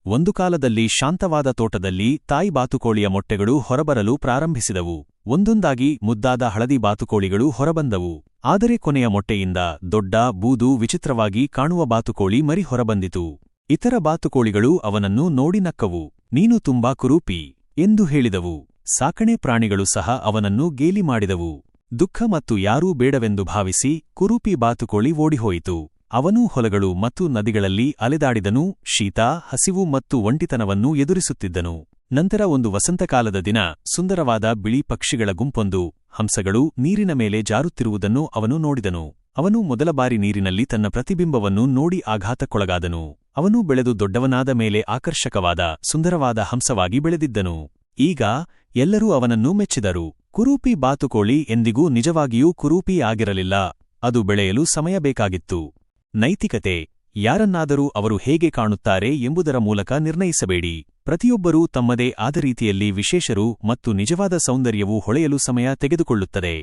ಒಂದು ಕಾಲದಲ್ಲಿ ಶಾಂತವಾದ ತೋಟದಲ್ಲಿ ತಾಯಿ ಬಾತುಕೋಳಿಯ ಮೊಟ್ಟೆಗಳು ಹೊರಬರಲು ಪ್ರಾರಂಭಿಸಿದವು. ಒಂದೊಂದಾಗಿ ಮುದ್ದಾದ ಹಳದಿ ಬಾತುಕೋಳಿಗಳು ಹೊರಬಂದವು. ಆದರೆ ಕೊನೆಯ ಮೊಟ್ಟೆಯಿಂದ ದೊಡ್ಡ, ಬೂದು, ವಿಚಿತ್ರವಾಗಿ ಕಾಣುವ ಬಾತುಕೋಳಿ ಮರಿ ಹೊರಬಂದಿತು. ಇತರ ಬಾತುಕೋಳಿಗಳು ಅವನನ್ನು ನೋಡಿ ನಕ್ಕವು. ನೀನು ತುಂಬಾ ಕುರೂಪಿ ಎಂದು ಹೇಳಿದವು. ಸಾಕಣೆ ಪ್ರಾಣಿಗಳು ಸಹ ಅವನನ್ನು ಗೇಲಿ ಮಾಡಿದವು. ದುಃಖ ಮತ್ತು ಯಾರೂ ಬೇಡವೆಂದು ಭಾವಿಸಿ ಕುರೂಪಿ ಬಾತುಕೋಳಿ ಓಡಿಹೋಯಿತು. ಅವನೂ ಹೊಲಗಳು ಮತ್ತು ನದಿಗಳಲ್ಲಿ ಅಲೆದಾಡಿದನು, ಶೀತ, ಹಸಿವು ಮತ್ತು ಒಂಟಿತನವನ್ನು ಎದುರಿಸುತ್ತಿದ್ದನು. ನಂತರ ಒಂದು ವಸಂತಕಾಲದ ದಿನ ಸುಂದರವಾದ ಬಿಳಿ ಪಕ್ಷಿಗಳ ಗುಂಪೊಂದು, ಹಂಸಗಳು, ನೀರಿನ ಮೇಲೆ ಜಾರುತ್ತಿರುವುದನ್ನು ಅವನು ನೋಡಿದನು. ಅವನು ಮೊದಲ ಬಾರಿ ನೀರಿನಲ್ಲಿ ತನ್ನ ಪ್ರತಿಬಿಂಬವನ್ನು ನೋಡಿ ಆಘಾತಕ್ಕೊಳಗಾದನು. ಅವನು ಬೆಳೆದು ದೊಡ್ಡವನಾದ ಮೇಲೆ ಆಕರ್ಷಕವಾದ, ಸುಂದರವಾದ ಹಂಸವಾಗಿ ಬೆಳೆದಿದ್ದನು. ಈಗ ಎಲ್ಲರೂ ಅವನನ್ನು ಮೆಚ್ಚಿದರು. ಕುರೂಪಿ ಬಾತುಕೋಳಿ ಎಂದಿಗೂ ನಿಜವಾಗಿಯೂ ಕುರೂಪಿ ಆಗಿರಲಿಲ್ಲ. ಅದು ಬೆಳೆಯಲು ಸಮಯ ಬೇಕಾಗಿತ್ತು. ನೈತಿಕತೆ: ಯಾರನ್ನಾದರೂ ಅವರು ಹೇಗೆ ಕಾಣುತ್ತಾರೆ ಎಂಬುದರ ಮೂಲಕ ನಿರ್ಣಯಿಸಬೇಡಿ. ಪ್ರತಿಯೊಬ್ಬರೂ ತಮ್ಮದೇ ಆದ ರೀತಿಯಲ್ಲಿ ವಿಶೇಷರು ಮತ್ತು ನಿಜವಾದ ಸೌಂದರ್ಯವು ಹೊಳೆಯಲು ಸಮಯ ತೆಗೆದುಕೊಳ್ಳುತ್ತದೆ.